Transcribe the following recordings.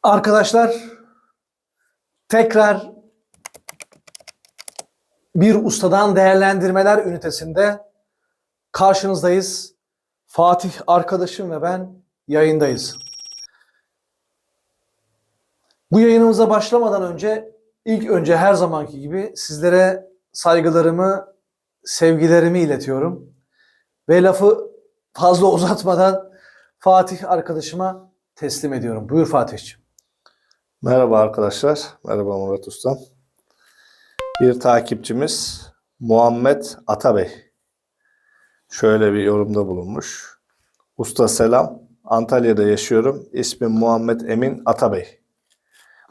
Arkadaşlar tekrar bir ustadan değerlendirmeler ünitesinde karşınızdayız. Fatih arkadaşım ve ben yayındayız. Bu yayınımıza başlamadan önce ilk önce her zamanki gibi sizlere saygılarımı, sevgilerimi iletiyorum. Ve lafı fazla uzatmadan Fatih arkadaşıma teslim ediyorum. Buyur Fatih'ciğim. Merhaba arkadaşlar. Merhaba Murat Ustam. Bir takipçimiz Muhammed Atabey şöyle bir yorumda bulunmuş. Usta selam. Antalya'da yaşıyorum. İsmim Muhammed Emin Atabey.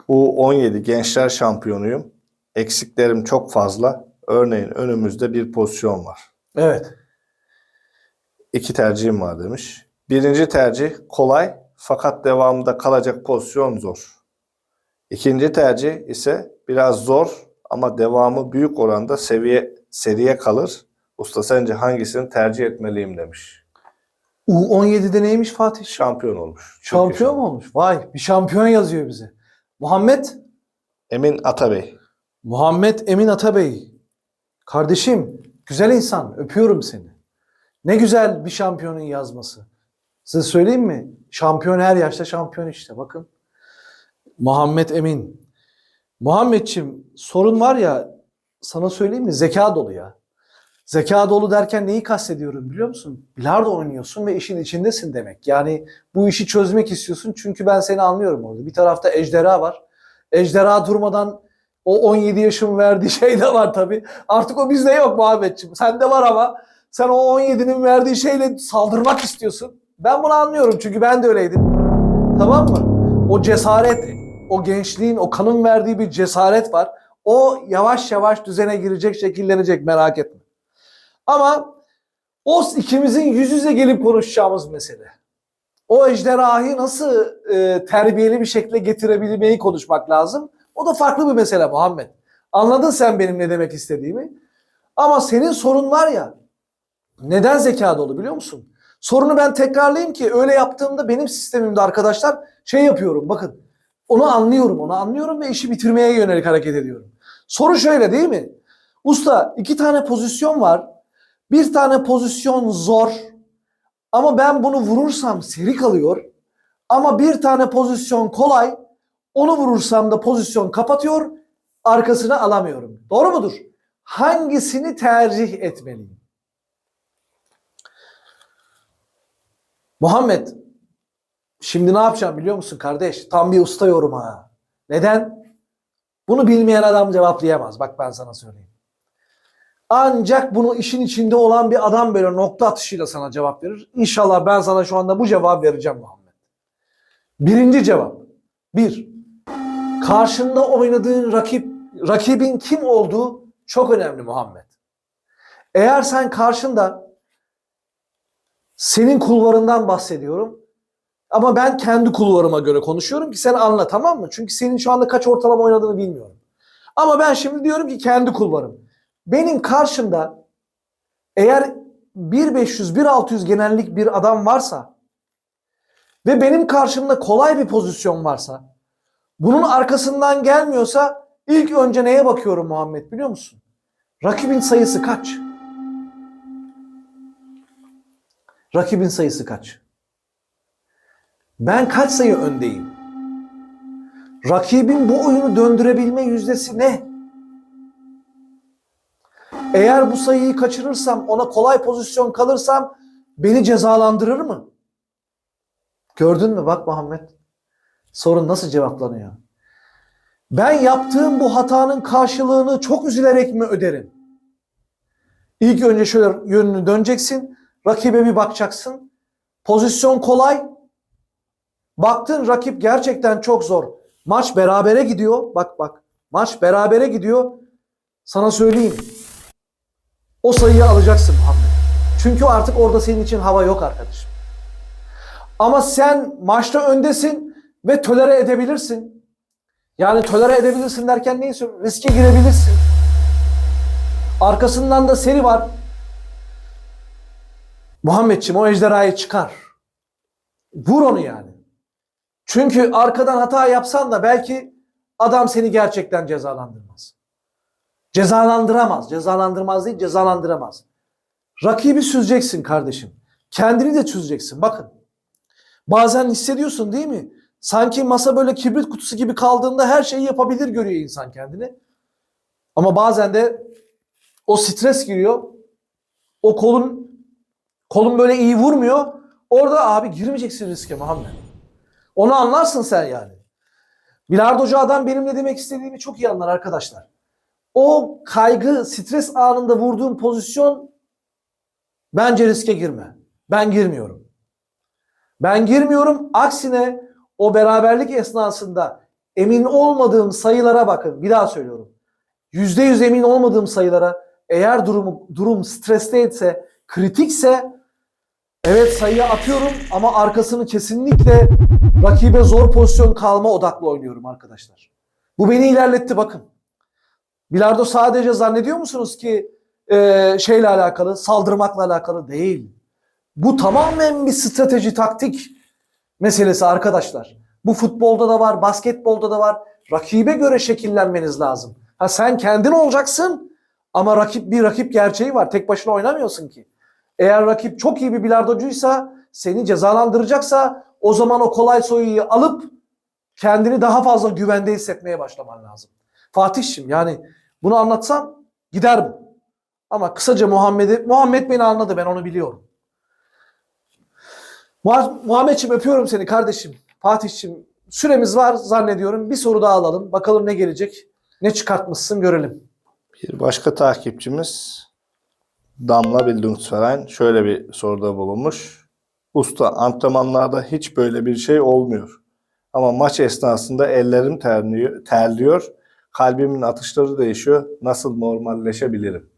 U17 gençler şampiyonuyum. Eksiklerim çok fazla. Örneğin önümüzde bir pozisyon var. Evet. 2 tercihim var demiş. Birinci tercih kolay fakat devamında kalacak pozisyon zor. İkinci tercih ise biraz zor ama devamı büyük oranda seriye kalır. Usta sence hangisini tercih etmeliyim demiş. U17'de neymiş Fatih? Şampiyon olmuş. Şampiyon mu olmuş? Vay, bir şampiyon yazıyor bize. Muhammed Emin Atabey. Emin Atabey. Kardeşim, güzel insan. Öpüyorum seni. Ne güzel bir şampiyonun yazması. Size söyleyeyim mi? Şampiyon her yaşta şampiyon işte. Bakın. Muhammed Emin. Muhammedciğim, sorun var ya, sana söyleyeyim mi? Zeka dolu ya. Zeka dolu derken neyi kastediyorum biliyor musun? Bilardo oynuyorsun ve işin içindesin demek. Yani bu işi çözmek istiyorsun çünkü ben seni anlıyorum orada. Bir tarafta ejderha var. Ejderha durmadan o 17 yaşın verdiği şey de var tabii. Artık o bizde yok Muhammedciğim. Sende var ama sen o 17'nin verdiği şeyle saldırmak istiyorsun. Ben bunu anlıyorum çünkü ben de öyleydim. Tamam mı? O cesaret, o gençliğin, o kanın verdiği bir cesaret var. O yavaş yavaş düzene girecek, şekillenecek, merak etme. Ama o ikimizin yüz yüze gelip konuşacağımız mesele. O ejderhayı nasıl terbiyeli bir şekilde getirebilmeyi konuşmak lazım. O da farklı bir mesele Muhammed. Anladın sen benim ne demek istediğimi. Ama senin sorun var ya, neden zeka dolu biliyor musun? Sorunu ben tekrarlayayım ki öyle yaptığımda benim sistemimde arkadaşlar şey yapıyorum bakın. Onu anlıyorum ve işi bitirmeye yönelik hareket ediyorum. Soru şöyle değil mi? Usta 2 tane pozisyon var. Bir tane pozisyon zor ama ben bunu vurursam seri kalıyor. Ama bir tane pozisyon kolay, onu vurursam da pozisyon kapatıyor, arkasını alamıyorum. Doğru mudur? Hangisini tercih etmeliyim? Muhammed, şimdi ne yapacağım biliyor musun kardeş? Tam bir usta yorum ha. Neden? Bunu bilmeyen adam cevaplayamaz. Bak ben sana söyleyeyim. Ancak bunu işin içinde olan bir adam böyle nokta atışıyla sana cevap verir. İnşallah ben sana şu anda bu cevabı vereceğim Muhammed. Birinci cevap. 1. Karşında oynadığın rakibin kim olduğu çok önemli Muhammed. Eğer sen karşında senin kulvarından bahsediyorum ama ben kendi kulvarıma göre konuşuyorum ki sen anla, tamam mı? Çünkü senin şu anda kaç ortalama oynadığını bilmiyorum. Ama ben şimdi diyorum ki kendi kulvarım. Benim karşımda eğer 1.500-1.600 genellik bir adam varsa ve benim karşımda kolay bir pozisyon varsa, bunun arkasından gelmiyorsa ilk önce neye bakıyorum Muhammed biliyor musun? Rakibin sayısı kaç? Rakibin sayısı kaç? Ben kaç sayı öndeyim? Rakibin bu oyunu döndürebilme yüzdesi ne? Eğer bu sayıyı kaçırırsam, ona kolay pozisyon kalırsam beni cezalandırır mı? Gördün mü bak Muhammed? Sorun nasıl cevaplanıyor? Ben yaptığım bu hatanın karşılığını çok üzülerek mi öderim? İlk önce şöyle yönünü döneceksin. Rakibe bir bakacaksın. Pozisyon kolay. Baktın rakip gerçekten çok zor. Maç berabere gidiyor. Bak. Maç berabere gidiyor. Sana söyleyeyim. O sayıyı alacaksın Muhammed. Çünkü artık orada senin için hava yok arkadaşım. Ama sen maçta öndesin ve tolere edebilirsin. Yani tolere edebilirsin derken neyi söylüyorum? Riske girebilirsin. Arkasından da seri var. Muhammedciğim o ejderhayı çıkar. Vur onu yani. Çünkü arkadan hata yapsan da belki adam seni gerçekten cezalandırmaz. Cezalandıramaz. Cezalandırmaz değil, cezalandıramaz. Rakibi süzeceksin kardeşim. Kendini de çözeceksin. Bakın. Bazen hissediyorsun değil mi? Sanki masa böyle kibrit kutusu gibi kaldığında her şeyi yapabilir görüyor insan kendini. Ama bazen de o stres giriyor. O kolun böyle iyi vurmuyor. Orada abi girmeyeceksin riske Muhammed. Onu anlarsın sen yani. Bilardocu adam benim ne demek istediğimi çok iyi anlar arkadaşlar. O kaygı, stres anında vurduğun pozisyon bence riske girme. Ben girmiyorum. Ben girmiyorum. Aksine o beraberlik esnasında emin olmadığım sayılara bakın. Bir daha söylüyorum. %100 emin olmadığım sayılara, eğer durum stresteyse, kritikse evet sayıyı atıyorum ama arkasını kesinlikle rakibe zor pozisyon kalma odaklı oynuyorum arkadaşlar. Bu beni ilerletti bakın. Bilardo sadece zannediyor musunuz ki şeyle alakalı, saldırmakla alakalı değil. Bu tamamen bir strateji, taktik meselesi arkadaşlar. Bu futbolda da var, basketbolda da var. Rakibe göre şekillenmeniz lazım. Ha sen kendin olacaksın ama bir rakip gerçeği var. Tek başına oynamıyorsun ki. Eğer rakip çok iyi bir bilardocuysa, seni cezalandıracaksa o zaman o kolay soyuyu alıp kendini daha fazla güvende hissetmeye başlaman lazım. Fatih'cim yani bunu anlatsam gider bu. Ama kısaca Muhammed beni anladı, ben onu biliyorum. Muhammedciğim öpüyorum seni kardeşim. Fatih'cim süremiz var zannediyorum. Bir soru daha alalım. Bakalım ne gelecek? Ne çıkartmışsın görelim. Bir başka takipçimiz Damla Bildungsverein şöyle bir soruda bulunmuş. Usta, antrenmanlarda hiç böyle bir şey olmuyor. Ama maç esnasında ellerim terliyor, kalbimin atışları değişiyor. Nasıl normalleşebilirim?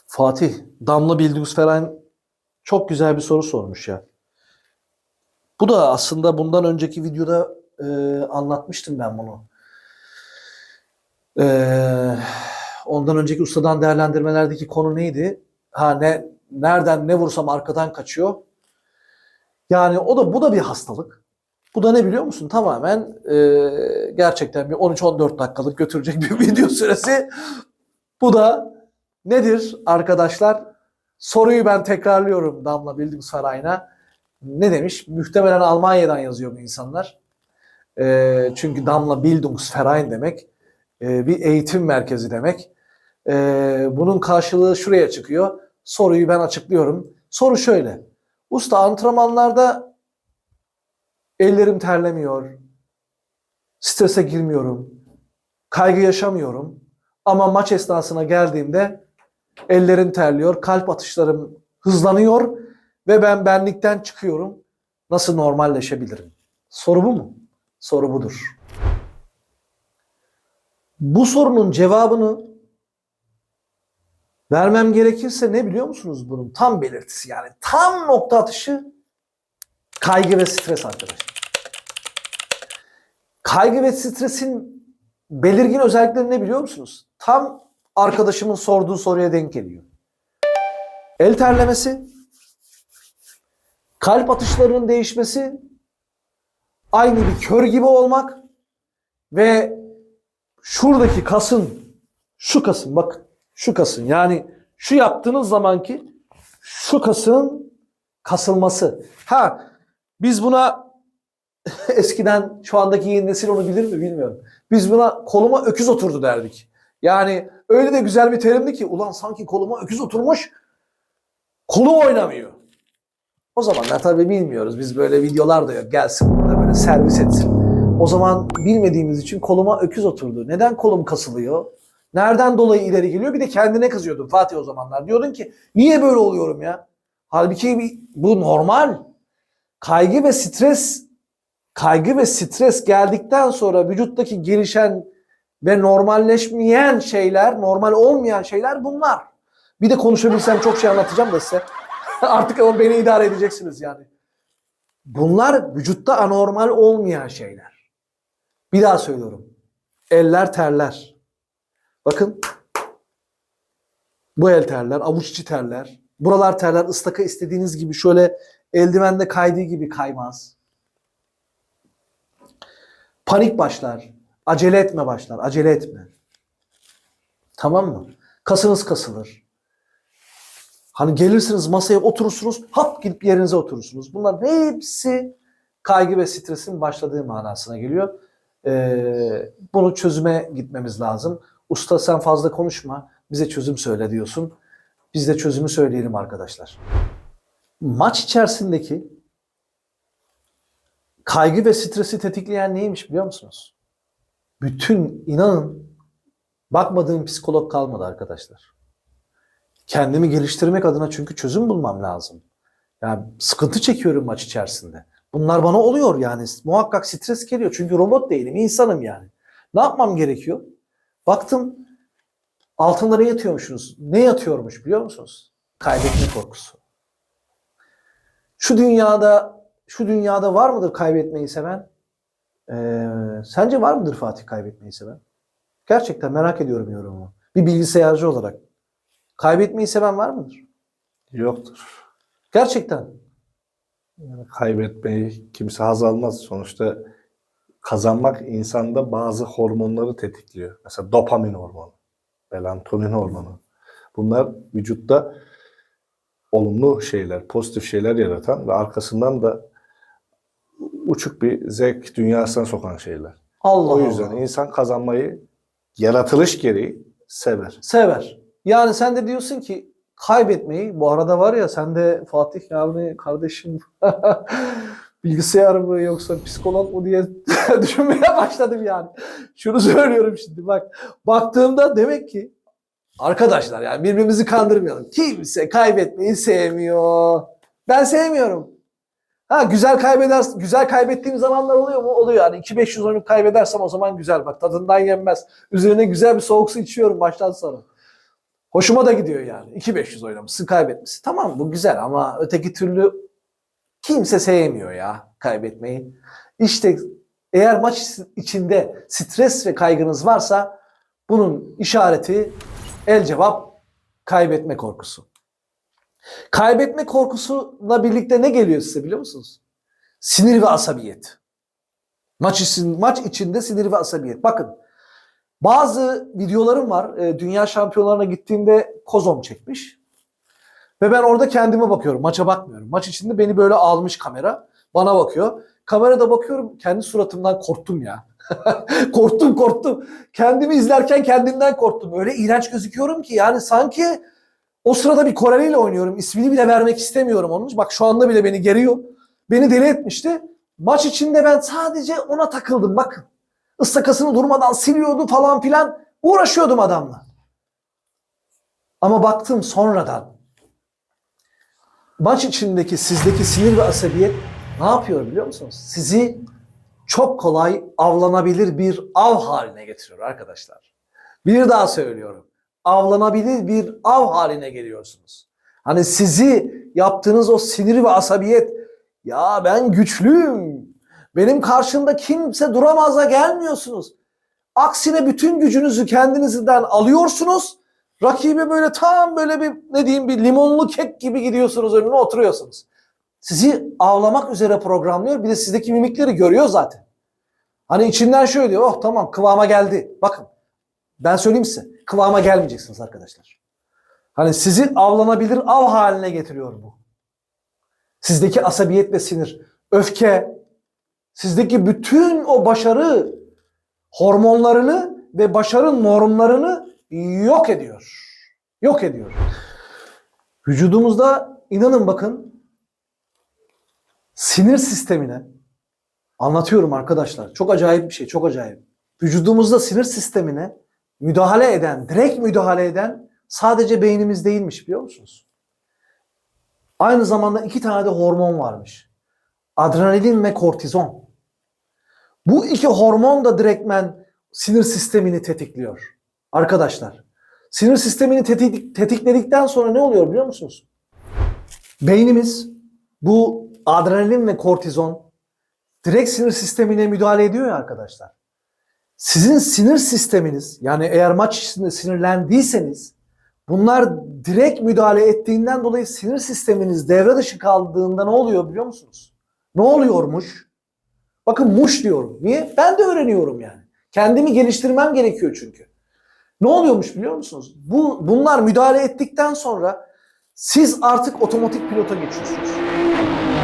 Fatih, Damla Bildungsverein çok güzel bir soru sormuş ya. Bu da aslında bundan önceki videoda anlatmıştım ben bunu. Ondan önceki ustadan değerlendirmelerdeki konu neydi? Nereden ne vursam arkadan kaçıyor. Yani bu da bir hastalık. Bu da ne biliyor musun? Tamamen gerçekten bir 13-14 dakikalık götürecek bir video süresi. Bu da nedir arkadaşlar? Soruyu ben tekrarlıyorum Damla Bildungsverein'a. Ne demiş? Muhtemelen Almanya'dan yazıyor bu insanlar. Çünkü Damla Bildungsverein demek bir eğitim merkezi demek. Bunun karşılığı şuraya çıkıyor. Soruyu ben açıklıyorum. Soru şöyle. Usta, antrenmanlarda ellerim terlemiyor. Strese girmiyorum. Kaygı yaşamıyorum. Ama maç esnasına geldiğimde ellerim terliyor. Kalp atışlarım hızlanıyor. Ve ben benlikten çıkıyorum. Nasıl normalleşebilirim? Soru bu mu? Soru budur. Bu sorunun cevabını vermem gerekirse ne biliyor musunuz bunun? Tam belirtisi yani. Tam nokta atışı kaygı ve stres arkadaşlar. Kaygı ve stresin belirgin özellikleri ne biliyor musunuz? Tam arkadaşımın sorduğu soruya denk geliyor. El terlemesi, kalp atışlarının değişmesi, aynı bir kör gibi olmak ve şuradaki kasın, şu kasın bakın, şu kasın yani şu yaptığınız zamanki şu kasın kasılması. Biz buna eskiden, şu andaki yeni nesil onu bilir mi bilmiyorum. Biz buna koluma öküz oturdu derdik. Yani öyle de güzel bir terimdi ki ulan sanki koluma öküz oturmuş, kolum oynamıyor. O zamanlar tabii bilmiyoruz. Biz böyle videolar da yok. Gelsin burada böyle servis etsin. O zaman bilmediğimiz için koluma öküz oturdu. Neden kolum kasılıyor? Nereden dolayı ileri geliyor? Bir de kendine kızıyordun Fatih o zamanlar. Diyordun ki niye böyle oluyorum ya? Halbuki bu normal. Kaygı ve stres geldikten sonra vücuttaki gelişen ve normalleşmeyen şeyler, normal olmayan şeyler bunlar. Bir de konuşabilsem çok şey anlatacağım da size. Artık ama beni idare edeceksiniz yani. Bunlar vücutta anormal olmayan şeyler. Bir daha söylüyorum. Eller terler. Bakın. Bu el terler, avuç içi terler. Buralar terler. Istaka istediğiniz gibi şöyle eldivende kaydığı gibi kaymaz. Panik başlar. Acele etme başlar. Acele etme. Tamam mı? Kasınız kasılır. Hani gelirsiniz masaya oturursunuz, hap gidip yerinize oturursunuz. Bunların hepsi kaygı ve stresin başladığı manasına geliyor. Bunu çözüme gitmemiz lazım. Usta sen fazla konuşma, bize çözüm söyle diyorsun. Biz de çözümü söyleyelim arkadaşlar. Maç içerisindeki kaygı ve stresi tetikleyen neymiş biliyor musunuz? İnanın bakmadığım psikolog kalmadı arkadaşlar. Kendimi geliştirmek adına çünkü çözüm bulmam lazım. Yani sıkıntı çekiyorum maç içerisinde. Bunlar bana oluyor yani. Muhakkak stres geliyor. Çünkü robot değilim, insanım yani. Ne yapmam gerekiyor? Baktım altında ne yatıyormuşsunuz? Ne yatıyormuş biliyor musunuz? Kaybetme korkusu. Şu dünyada var mıdır kaybetmeyi seven? Sence var mıdır Fatih kaybetmeyi seven? Gerçekten merak ediyorum yorumumu. Bir bilgisayarcı olarak. Kaybetmeyi seven var mıdır? Yoktur. Gerçekten. Yani kaybetmeyi kimse haz almaz. Sonuçta kazanmak insanda bazı hormonları tetikliyor. Mesela dopamin hormonu, melatonin hormonu. Bunlar vücutta olumlu şeyler, pozitif şeyler yaratan ve arkasından da uçuk bir zevk dünyasına sokan şeyler. Allah O yüzden Allah. insan kazanmayı yaratılış gereği sever. Sever. Yani sen de diyorsun ki kaybetmeyi, bu arada var ya sen de Fatih yani kardeşim bilgisayar mı yoksa psikolog mu diye düşünmeye başladım yani. Şunu söylüyorum şimdi bak. Baktığımda demek ki arkadaşlar yani birbirimizi kandırmayalım. Kimse kaybetmeyi sevmiyor. Ben sevmiyorum. Ha güzel kaybettiğim zamanlar oluyor mu? Oluyor. Yani 2-500 oyunu kaybedersem o zaman güzel. Bak tadından yenmez. Üzerine güzel bir soğuk su içiyorum baştan sonra. Hoşuma da gidiyor yani. 2-500 oynamışsın kaybetmişsin. Tamam bu güzel ama öteki türlü kimse sevmiyor ya kaybetmeyi. İşte eğer maç içinde stres ve kaygınız varsa bunun işareti el cevap kaybetme korkusu. Kaybetme korkusuyla birlikte ne geliyor size biliyor musunuz? Sinir ve asabiyet. Maç içinde sinir ve asabiyet. Bakın bazı videolarım var. Dünya şampiyonlarına gittiğimde kozom çekmiş. Ve ben orada kendime bakıyorum. Maça bakmıyorum. Maç içinde beni böyle almış kamera. Bana bakıyor. Kamerada bakıyorum. Kendi suratımdan korktum ya. Korktum. Kendimi izlerken kendimden korktum. Öyle iğrenç gözüküyorum ki yani sanki o sırada bir Koreli ile oynuyorum. İsmini bile vermek istemiyorum onun. Bak şu anda bile beni geriyor. Beni deli etmişti. Maç içinde ben sadece ona takıldım bakın. Istakasını durmadan siliyordu falan filan. Uğraşıyordum adamla. Ama baktım sonradan. Maç içindeki sizdeki sinir ve asabiyet ne yapıyor biliyor musunuz? Sizi çok kolay avlanabilir bir av haline getiriyor arkadaşlar. Bir daha söylüyorum. Avlanabilir bir av haline geliyorsunuz. Hani sizi yaptığınız o sinir ve asabiyet ya ben güçlüyüm. Benim karşımda kimse duramaz'a gelmiyorsunuz. Aksine bütün gücünüzü kendinizden alıyorsunuz. Rakibe böyle tam böyle bir limonlu kek gibi gidiyorsunuz önüne oturuyorsunuz. Sizi avlamak üzere programlıyor. Bir de sizdeki mimikleri görüyor zaten. Hani içinden şöyle diyor. Oh tamam kıvama geldi. Bakın ben söyleyeyim size. Kıvama gelmeyeceksiniz arkadaşlar. Hani sizi avlanabilir av haline getiriyor bu. Sizdeki asabiyet ve sinir, öfke, sizdeki bütün o başarı hormonlarını ve başarı normlarını yok ediyor. Yok ediyor. Vücudumuzda inanın bakın sinir sistemine anlatıyorum arkadaşlar. Çok acayip bir şey, çok acayip. Vücudumuzda sinir sistemine direkt müdahale eden sadece beynimiz değilmiş biliyor musunuz? Aynı zamanda 2 tane de hormon varmış. Adrenalin ve kortizon. Bu 2 hormon da direktmen sinir sistemini tetikliyor. Arkadaşlar, sinir sistemini tetikledikten sonra ne oluyor biliyor musunuz? Beynimiz bu adrenalin ve kortizon direkt sinir sistemine müdahale ediyor ya arkadaşlar. Sizin sinir sisteminiz yani eğer maç içinde sinirlendiyseniz bunlar direkt müdahale ettiğinden dolayı sinir sisteminiz devre dışı kaldığında ne oluyor biliyor musunuz? Ne oluyormuş? Bakın muş diyorum. Niye? Ben de öğreniyorum yani. Kendimi geliştirmem gerekiyor çünkü. Ne oluyormuş biliyor musunuz? Bunlar müdahale ettikten sonra siz artık otomatik pilota geçiyorsunuz.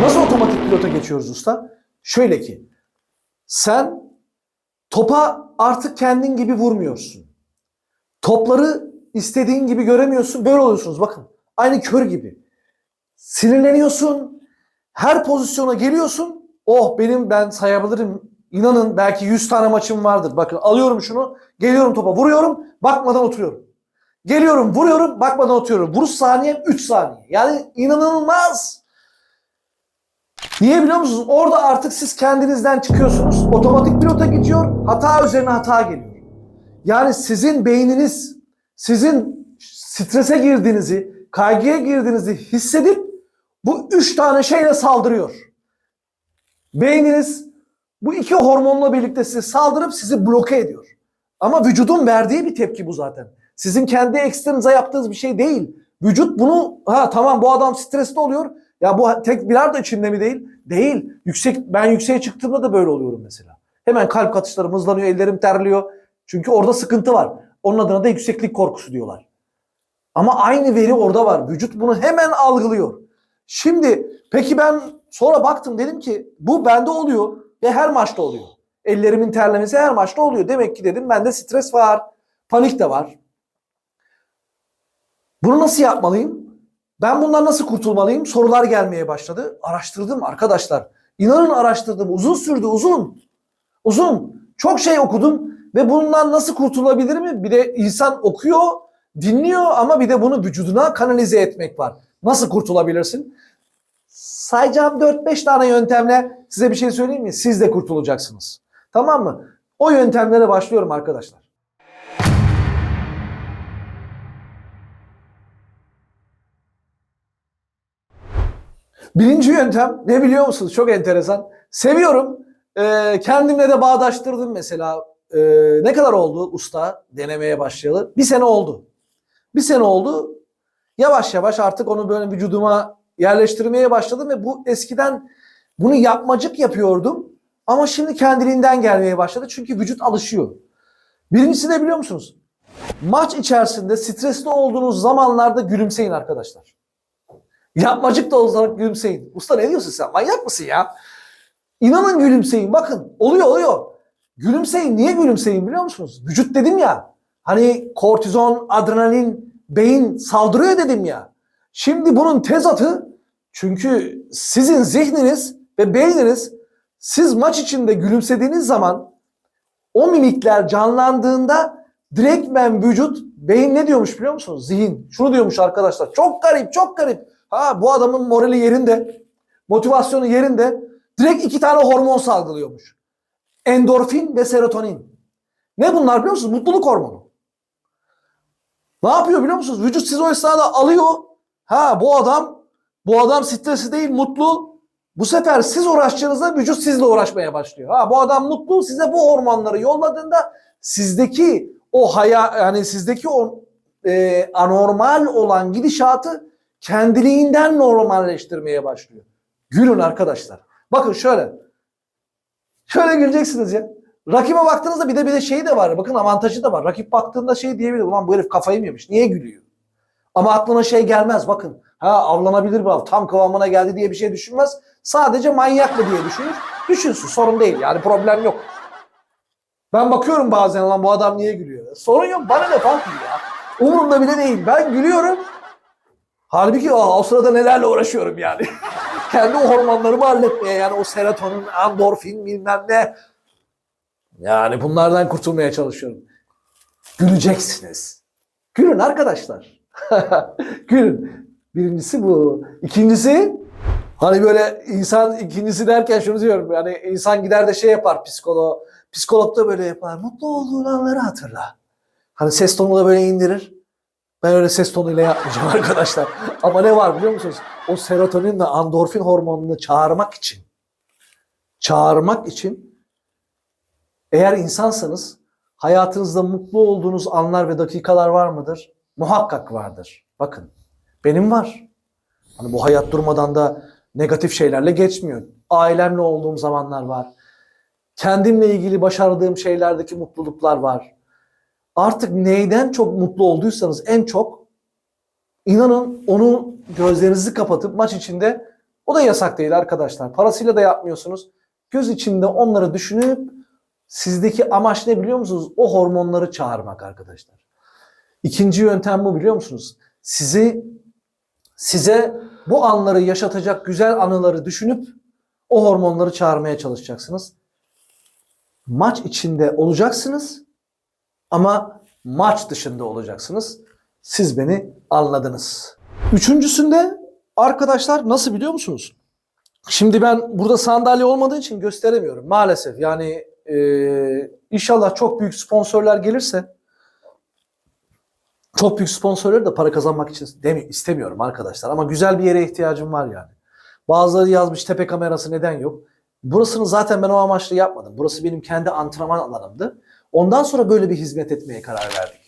Nasıl otomatik pilota geçiyoruz usta? Şöyle ki sen topa artık kendin gibi vurmuyorsun. Topları istediğin gibi göremiyorsun. Böyle oluyorsunuz bakın. Aynı kör gibi. Sinirleniyorsun. Her pozisyona geliyorsun. Oh ben sayabilirim. İnanın belki 100 tane maçım vardır. Bakın alıyorum şunu. Geliyorum topa vuruyorum. Bakmadan oturuyorum. Geliyorum vuruyorum. Bakmadan oturuyorum. Vuruş saniyem 3 saniye. Yani inanılmaz. Niye biliyor musunuz? Orada artık siz kendinizden çıkıyorsunuz. Otomatik pilota geçiyor. Hata üzerine hata geliyor. Yani sizin beyniniz sizin strese girdiğinizi, kaygıya girdiğinizi hissedip bu 3 tane şeyle saldırıyor. Beyniniz bu 2 hormonla birlikte size saldırıp sizi bloke ediyor. Ama vücudun verdiği bir tepki bu zaten. Sizin kendi ekstranıza yaptığınız bir şey değil. Vücut bunu tamam bu adam stresli oluyor. Ya bu tek birer de içinde mi değil? Değil. Ben yükseğe çıktığımda da böyle oluyorum mesela. Hemen kalp atışlarım hızlanıyor, ellerim terliyor. Çünkü orada sıkıntı var. Onun adına da yükseklik korkusu diyorlar. Ama aynı veri orada var. Vücut bunu hemen algılıyor. Şimdi peki ben sonra baktım dedim ki bu bende oluyor ve her maçta oluyor. Ellerimin terlemesi her maçta oluyor. Demek ki dedim bende stres var, panik de var. Bunu nasıl yapmalıyım? Ben bundan nasıl kurtulmalıyım? Sorular gelmeye başladı. Araştırdım arkadaşlar. İnanın araştırdım. Uzun sürdü, uzun. Uzun. Çok şey okudum ve bundan nasıl kurtulabilir mi? Bir de insan okuyor, dinliyor ama bir de bunu vücuduna kanalize etmek var. Nasıl kurtulabilirsin? Sayacağım 4-5 tane yöntemle size bir şey söyleyeyim mi? Siz de kurtulacaksınız. Tamam mı? O yöntemlere başlıyorum arkadaşlar. Birinci yöntem ne biliyor musunuz? Çok enteresan. Seviyorum. Kendimle de bağdaştırdım mesela. Ne kadar oldu usta denemeye başlayalı? 1 sene oldu. 1 sene oldu. Yavaş yavaş artık onu böyle vücuduma yerleştirmeye başladım ve bu eskiden bunu yapmacık yapıyordum. Ama şimdi kendiliğinden gelmeye başladı. Çünkü vücut alışıyor. Birincisi ne biliyor musunuz? Maç içerisinde stresli olduğunuz zamanlarda gülümseyin arkadaşlar. Yapmacık da olsa gülümseyin. Usta ne diyorsun sen? Manyak mısın ya? İnanın gülümseyin. Bakın oluyor. Gülümseyin. Niye gülümseyin biliyor musunuz? Vücut dedim ya. Hani kortizon, adrenalin, beyin saldırıyor dedim ya. Şimdi bunun tezatı çünkü sizin zihniniz ve beyniniz siz maç içinde gülümsediğiniz zaman o mimikler canlandığında direktmen vücut, beyin ne diyormuş biliyor musunuz? Zihin. Şunu diyormuş arkadaşlar. Çok garip, çok garip. Bu adamın morali yerinde, motivasyonu yerinde. Direkt 2 tane hormon salgılıyormuş. Endorfin ve serotonin. Ne bunlar biliyor musunuz? Mutluluk hormonu. Ne yapıyor biliyor musunuz? Vücut sizi o esnada alıyor. Bu adam stresli değil, mutlu. Bu sefer siz uğraşacağınızda vücut sizle uğraşmaya başlıyor. Bu adam mutlu, size bu hormonları yolladığında sizdeki o anormal olan gidişatı kendiliğinden normalleştirmeye başlıyor. Gülün arkadaşlar. Bakın şöyle. Şöyle güleceksiniz ya. Rakibe baktığınızda bir de şey de var. Bakın avantajı da var. Rakip baktığında şey diyebilir. Ulan bu herif kafayı mı yemiş? Niye gülüyor? Ama aklına şey gelmez. Bakın. Avlanabilir bu av. Tam kıvamına geldi diye bir şey düşünmez. Sadece manyak mı diye düşünür. Düşünsün. Sorun değil. Yani problem yok. Ben bakıyorum bazen lan bu adam niye gülüyor? Sorun yok. Bana ne fark ya? Umurumda bile değil. Ben gülüyorum. Halbuki o sırada nelerle uğraşıyorum yani. Kendi o hormonlarımı halletmeye yani o serotonin, endorfin bilmem ne. Yani bunlardan kurtulmaya çalışıyorum. Güleceksiniz. Gülün arkadaşlar. Gülün. Birincisi bu. İkincisi hani böyle ikincisi derken şunu diyorum. Yani insan gider de şey yapar psikolog. Psikolog da böyle yapar. Mutlu olduğun anları hatırla. Hani ses tonunu da böyle indirir. Ben öyle ses tonuyla yapmayacağım arkadaşlar. Ama ne var biliyor musunuz? O serotonin ve endorfin hormonunu çağırmak için eğer insansanız hayatınızda mutlu olduğunuz anlar ve dakikalar var mıdır? Muhakkak vardır. Bakın benim var. Hani bu hayat durmadan da negatif şeylerle geçmiyor. Ailemle olduğum zamanlar var. Kendimle ilgili başardığım şeylerdeki mutluluklar var. Artık neyden çok mutlu olduysanız en çok, inanın onu gözlerinizi kapatıp maç içinde, o da yasak değil arkadaşlar. Parasıyla da yapmıyorsunuz. Göz içinde onları düşünüp sizdeki amaç ne biliyor musunuz? O hormonları çağırmak arkadaşlar. İkinci yöntem bu, biliyor musunuz? Size bu anları yaşatacak güzel anıları düşünüp o hormonları çağırmaya çalışacaksınız. Maç içinde olacaksınız ama maç dışında olacaksınız. Siz beni anladınız. Üçüncüsünde arkadaşlar nasıl biliyor musunuz? Şimdi ben burada sandalye olmadığı için gösteremiyorum maalesef. Yani inşallah çok büyük sponsorlar gelirse, çok büyük sponsorları da para kazanmak için istemiyorum arkadaşlar. Ama güzel bir yere ihtiyacım var yani. Bazıları yazmış tepe kamerası neden yok? Burasını zaten ben o amaçla yapmadım. Burası benim kendi antrenman alanımdı. Ondan sonra böyle bir hizmet etmeye karar verdik.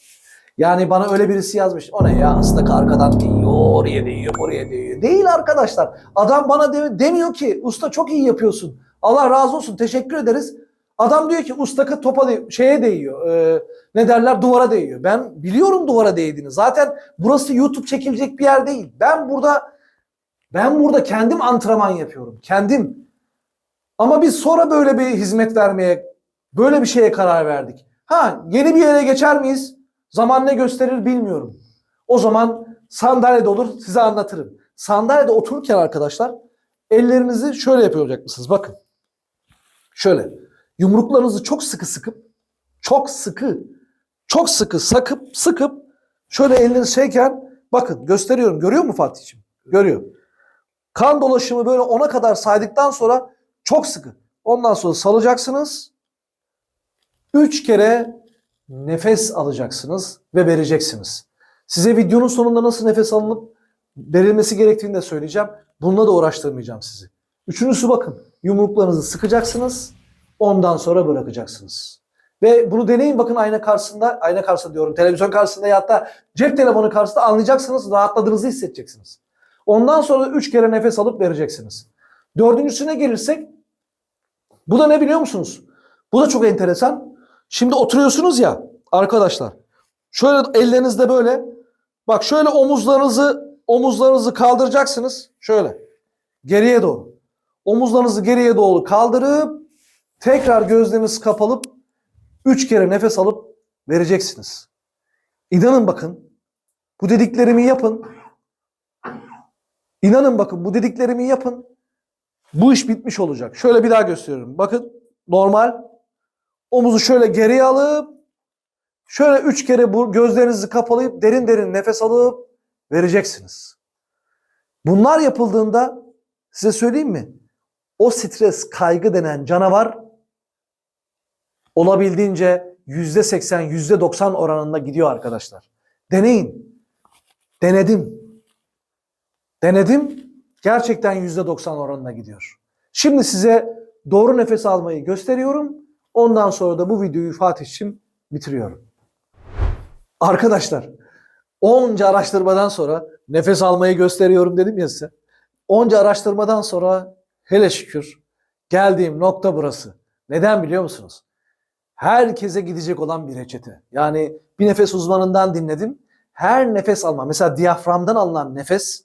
Yani bana öyle birisi yazmış. O ne ya, ıslak arkadan değiyor, oraya değiyor, buraya değiyor. Değil arkadaşlar. Adam bana demiyor ki usta çok iyi yapıyorsun. Allah razı olsun, teşekkür ederiz. Adam diyor ki ustaka topa şeye değiyor. Ne derler, duvara değiyor. Ben biliyorum duvara değdiğini. Zaten burası YouTube çekilecek bir yer değil. Ben burada kendim antrenman yapıyorum. Kendim. Ama biz sonra böyle bir hizmet vermeye, böyle bir şeye karar verdik. Yeni bir yere geçer miyiz? Zaman ne gösterir bilmiyorum. O zaman sandalyede olur, size anlatırım. Sandalyede otururken arkadaşlar ellerinizi şöyle yapacak mısınız? Bakın. Şöyle. Yumruklarınızı çok sıkı sıkıp şöyle eliniz şeyken, bakın gösteriyorum. Görüyor mu Fatih'ciğim? Görüyor. Kan dolaşımı böyle 10'a kadar saydıktan sonra çok sıkı. Ondan sonra salacaksınız. 3 kere nefes alacaksınız ve vereceksiniz. Size videonun sonunda nasıl nefes alınıp verilmesi gerektiğini de söyleyeceğim. Bununla da uğraştırmayacağım sizi. Üçüncüsü, bakın. Yumruklarınızı sıkacaksınız. Ondan sonra bırakacaksınız. Ve bunu deneyin, bakın ayna karşısında diyorum, televizyon karşısında ya da cep telefonu karşısında, anlayacaksınız, rahatladığınızı hissedeceksiniz. Ondan sonra 3 kere nefes alıp vereceksiniz. Dördüncüsüne gelirsek, bu da ne biliyor musunuz? Bu da çok enteresan. Şimdi oturuyorsunuz ya arkadaşlar. Şöyle ellerinizde böyle, bak şöyle omuzlarınızı kaldıracaksınız. Şöyle geriye doğru. Omuzlarınızı geriye doğru kaldırıp tekrar gözleriniz kapalıp 3 kere nefes alıp vereceksiniz. İnanın bakın, bu dediklerimi yapın. İnanın bakın, bu dediklerimi yapın. Bu iş bitmiş olacak. Şöyle bir daha gösteriyorum. Bakın, normal. Omuzu şöyle geriye alıp şöyle 3 kere bu gözlerinizi kapalayıp derin derin nefes alıp vereceksiniz. Bunlar yapıldığında size söyleyeyim mi? O stres, kaygı denen canavar olabildiğince %80, %90 oranında gidiyor arkadaşlar. Deneyin. Denedim. Gerçekten %90 oranına gidiyor. Şimdi size doğru nefes almayı gösteriyorum. Ondan sonra da bu videoyu Fatih'cim bitiriyorum. Arkadaşlar, onca araştırmadan sonra nefes almayı gösteriyorum dedim ya size. Onca araştırmadan sonra hele şükür geldiğim nokta burası. Neden biliyor musunuz? Herkese gidecek olan bir reçete. Yani bir nefes uzmanından dinledim. Her nefes alma, mesela diyaframdan alınan nefes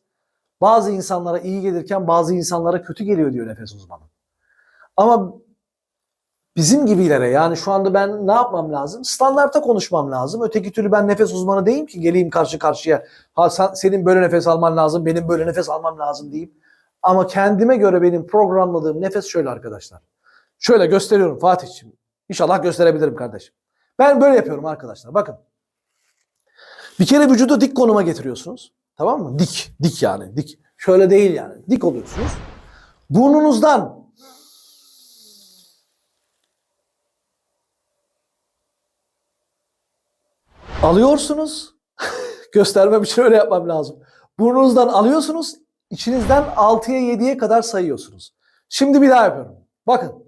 bazı insanlara iyi gelirken bazı insanlara kötü geliyor diyor nefes uzmanı. Ama bizim gibilere, yani şu anda ben ne yapmam lazım? Standarta konuşmam lazım. Öteki türlü ben nefes uzmanı değilim ki geleyim karşı karşıya. Senin böyle nefes alman lazım, benim böyle nefes almam lazım deyip. Ama kendime göre benim programladığım nefes şöyle arkadaşlar. Şöyle gösteriyorum Fatih'ciğim. İnşallah gösterebilirim kardeşim. Ben böyle yapıyorum arkadaşlar. Bakın. Bir kere vücudu dik konuma getiriyorsunuz. Tamam mı? Dik yani. Dik. Şöyle değil yani. Dik oluyorsunuz. Burnunuzdan alıyorsunuz. Göstermem için öyle yapmam lazım. Burnunuzdan alıyorsunuz. İçinizden 6'ya 7'ye kadar sayıyorsunuz. Şimdi bir daha yapıyorum. Bakın.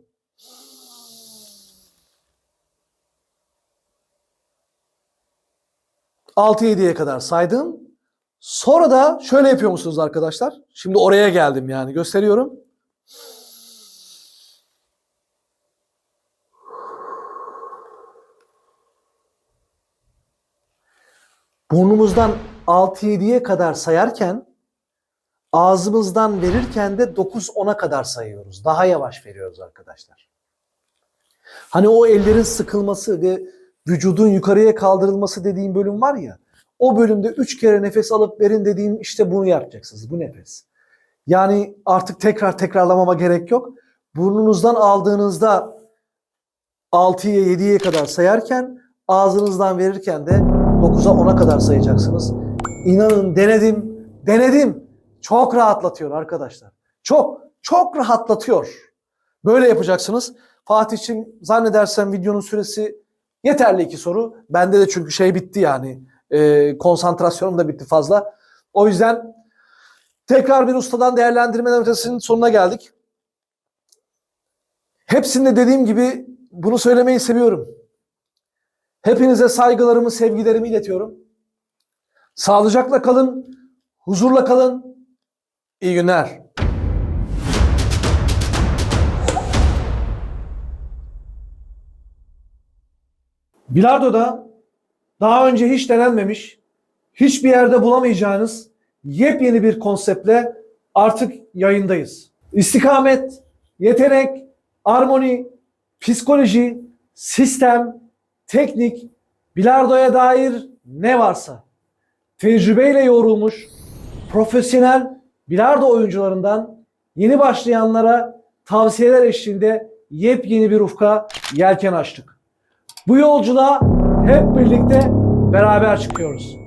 Altı 7'ye kadar saydım. Sonra da şöyle yapıyor musunuz arkadaşlar? Şimdi oraya geldim yani, gösteriyorum. burnumuzdan 6-7'ye kadar sayarken ağzımızdan verirken de 9-10'a kadar sayıyoruz. Daha yavaş veriyoruz arkadaşlar. Hani o ellerin sıkılması ve vücudun yukarıya kaldırılması dediğim bölüm var ya, o bölümde 3 kere nefes alıp verin dediğim işte bunu yapacaksınız. Bu nefes. Yani artık tekrarlamama gerek yok. Burnunuzdan aldığınızda 6'ya 7'ye kadar sayarken ağzınızdan verirken de 9'a 10'a kadar sayacaksınız. İnanın denedim. Çok rahatlatıyor arkadaşlar. Çok rahatlatıyor. Böyle yapacaksınız. Fatih'ciğim zannedersem videonun süresi yeterli 2 soru. Bende de çünkü şey bitti yani. Konsantrasyonum da bitti fazla. O yüzden tekrar bir ustadan değerlendirmeler ötesinin sonuna geldik. Hepsinde dediğim gibi bunu söylemeyi seviyorum. Hepinize saygılarımı, sevgilerimi iletiyorum. Sağlıcakla kalın, huzurla kalın. İyi günler. Bilardo'da daha önce hiç denenmemiş, hiçbir yerde bulamayacağınız yepyeni bir konseptle artık yayındayız. İstikamet, yetenek, armoni, psikoloji, sistem, teknik, bilardoya dair ne varsa tecrübeyle yoğrulmuş profesyonel bilardo oyuncularından yeni başlayanlara tavsiyeler eşliğinde yepyeni bir ufka yelken açtık. Bu yolculuğa hep birlikte beraber çıkıyoruz.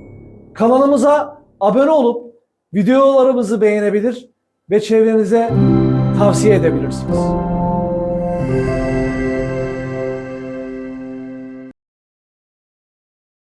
Kanalımıza abone olup videolarımızı beğenebilir ve çevrenize tavsiye edebilirsiniz.